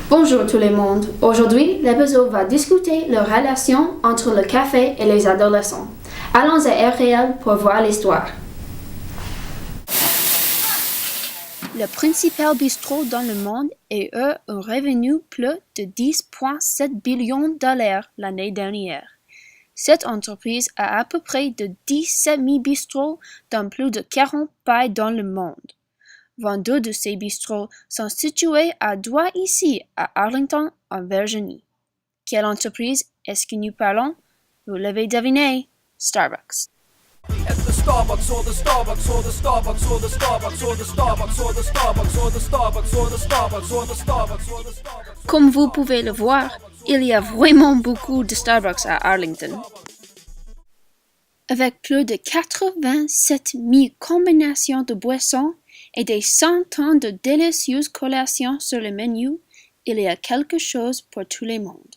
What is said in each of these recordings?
Bonjour tout le monde. Aujourd'hui, l'épisode va discuter la relation entre le café et les adolescents. Allons à RL pour voir l'histoire. Le principal bistrot dans le monde a eu un revenu plus de 10,7 billions de dollars l'année dernière. Cette entreprise a à peu près de 17 000 bistrots dans plus de 40 pays dans le monde. 22 de ces bistrots sont situés à droit ici, à Arlington, en Virginie. Quelle entreprise est-ce que nous parlons? Vous l'avez deviné, Starbucks. Comme vous pouvez le voir, il y a vraiment beaucoup de Starbucks à Arlington. Avec plus de 87 000 combinaisons de boissons et des centaines de délicieuses collations sur le menu, il y a quelque chose pour tout le monde.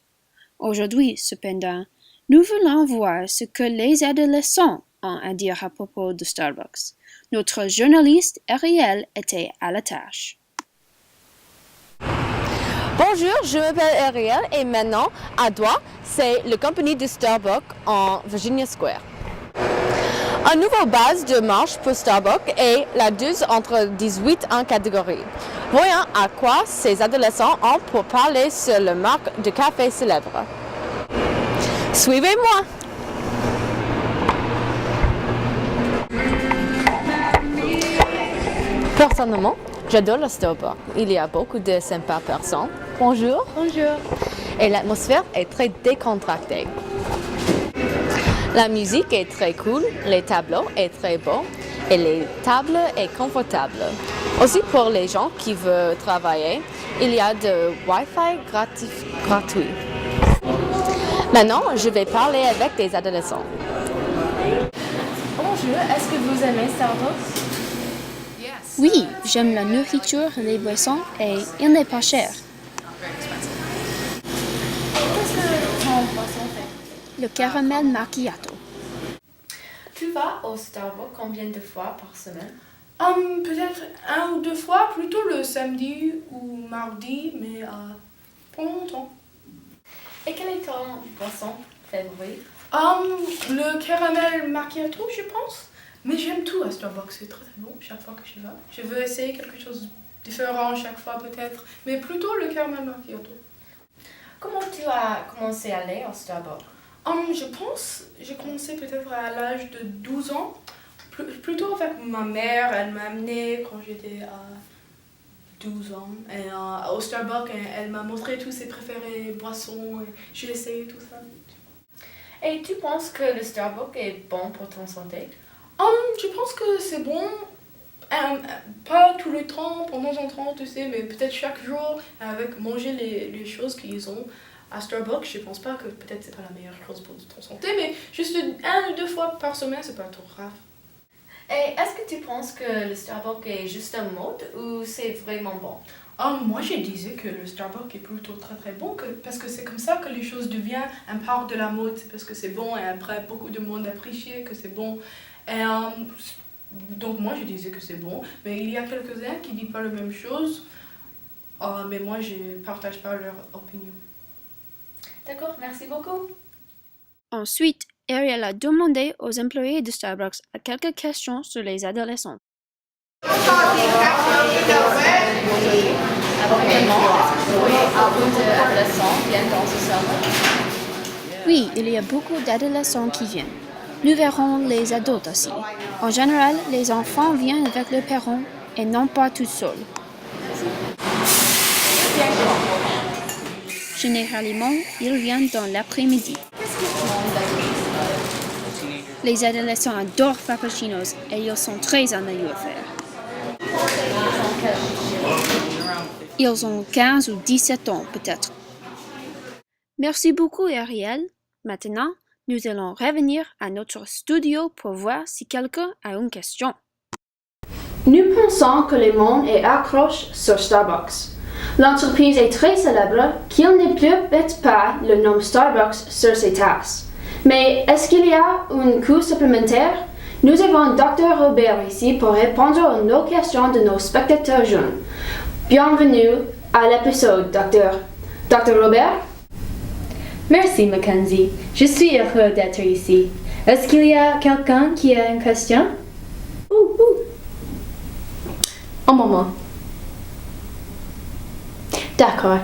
Aujourd'hui, cependant, nous voulons voir ce que les adolescents ont à dire à propos de Starbucks. Notre journaliste Ariel était à la tâche. Bonjour, je m'appelle Ariel et maintenant, à droite, c'est la compagnie de Starbucks en Virginia Square. Une nouvelle base de marche pour Starbucks est la 12 entre 18 en catégorie. Voyons à quoi ces adolescents ont pour parler sur la marque de café célèbre. Suivez-moi! Personnellement, j'adore le Starbucks. Il y a beaucoup de sympas personnes. Bonjour. Bonjour. Et l'atmosphère est très décontractée. La musique est très cool, les tableaux sont très beaux et les tables sont confortables. Aussi pour les gens qui veulent travailler, il y a de Wi-Fi gratuit. Maintenant, je vais parler avec des adolescents. Bonjour, est-ce que vous aimez Starbucks? Oui, j'aime la nourriture et les boissons et il n'est pas cher. Qu'est-ce que ton boisson fait? Le caramel macchiato. Tu vas au Starbucks combien de fois par semaine? Peut-être 1 ou 2 fois, plutôt le samedi ou mardi, mais pas longtemps. Et quel est ton boisson favori? Le caramel macchiato, je pense. Mais j'aime tout à Starbucks, c'est très très bon chaque fois que je vais. Je veux essayer quelque chose de différent chaque fois peut-être, mais plutôt le caramel macchiato. Comment tu as commencé à aller au Starbucks? Je pense, j'ai commencé peut-être à l'âge de 12 ans, plutôt avec ma mère, elle m'a amené quand j'étais à 12 ans et, au Starbucks et elle m'a montré tous ses préférés boissons et j'ai essayé tout ça. Et tu penses que le Starbucks est bon pour ton santé? Je pense que c'est bon, pas tout le temps, pendant un temps, tu sais, mais peut-être chaque jour, avec manger les choses qu'ils ont à Starbucks. Je pense pas que peut-être c'est pas la meilleure chose pour ton santé, mais juste 1 ou 2 fois par semaine, c'est pas trop grave. Et est-ce que tu penses que le Starbucks est juste un mode ou c'est vraiment bon? Moi, je disais que le Starbucks est plutôt très très bon, parce que c'est comme ça que les choses deviennent un part de la mode, c'est parce que c'est bon et après beaucoup de monde apprécie que c'est bon. Et, donc moi je disais que c'est bon, mais il y a quelques-uns qui disent pas la même chose, mais moi je partage pas leur opinion. D'accord, merci beaucoup. Ensuite, Ariel a demandé aux employés de Starbucks quelques questions sur les adolescents. Oui, il y a beaucoup d'adolescents qui viennent. Nous verrons les adultes aussi. En général, les enfants viennent avec leurs parents et non pas tout seuls. Généralement, ils viennent dans l'après-midi. Les adolescents adorent frappuccinos et ils sont très en à faire. Ils ont 15 ou 17 ans peut-être. Merci beaucoup, Ariel. Maintenant, nous allons revenir à notre studio pour voir si quelqu'un a une question. Nous pensons que le monde est accroché sur Starbucks. L'entreprise est très célèbre qu'il ne peut mettre pas le nom Starbucks sur ses tasses. Mais est-ce qu'il y a un coût supplémentaire? Nous avons Dr. Robert ici pour répondre aux questions de nos spectateurs jeunes. Bienvenue à l'épisode, docteur. Dr. Robert? Merci, Mackenzie. Je suis heureux d'être ici. Est-ce qu'il y a quelqu'un qui a une question? Un moment. D'accord.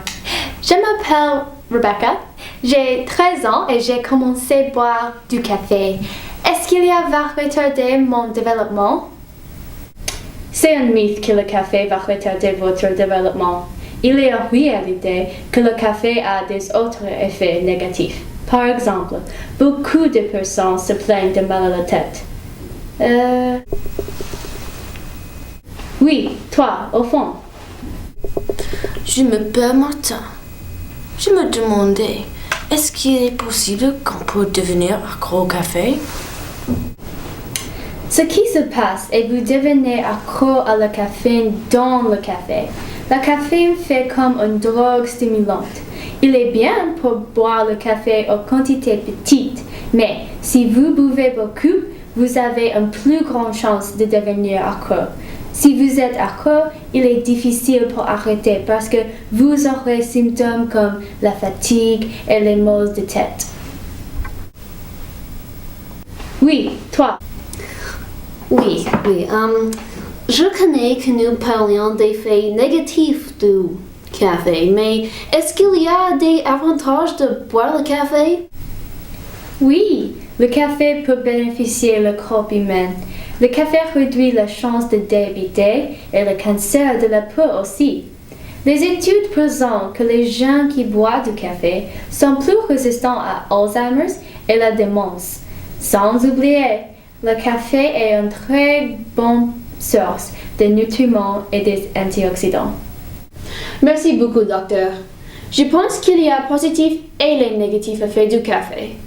Je m'appelle Rebecca. J'ai 13 ans et j'ai commencé à boire du café. Est-ce qu'il y a va retarder mon développement? C'est un mythe que le café va retarder votre développement. Il est en réalité que le café a des autres effets négatifs. Par exemple, beaucoup de personnes se plaignent de mal à la tête. Oui, toi, au fond. Je m'appelle Martin. Je me demandais, est-ce qu'il est possible qu'on peut devenir accro au café? Ce qui se passe est que vous devenez accro à la caféine dans le café. La caféine fait comme une drogue stimulante. Il est bien pour boire le café en quantité petite, mais si vous buvez beaucoup, vous avez une plus grande chance de devenir accro. Si vous êtes accro, il est difficile pour arrêter parce que vous aurez des symptômes comme la fatigue et les maux de tête. Oui, toi. Oui. Je connais que nous parlions des effets négatifs du café, mais est-ce qu'il y a des avantages de boire le café? Oui, le café peut bénéficier le corps humain. Le café réduit la chance de diabète et le cancer de la peau aussi. Les études présentent que les gens qui boivent du café sont plus résistants à Alzheimer et la démence. Sans oublier, le café est une très bonne source de nutriments et des antioxydants. Merci beaucoup, docteur. Je pense qu'il y a positifs et les négatifs effets du café.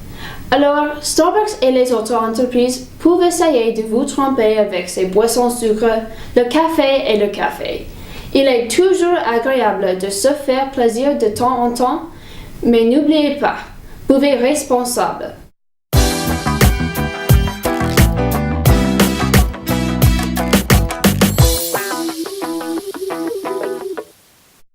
Alors, Starbucks et les autres entreprises peuvent essayer de vous tromper avec ces boissons sucrées, le café et le café. Il est toujours agréable de se faire plaisir de temps en temps, mais n'oubliez pas, buvez responsable.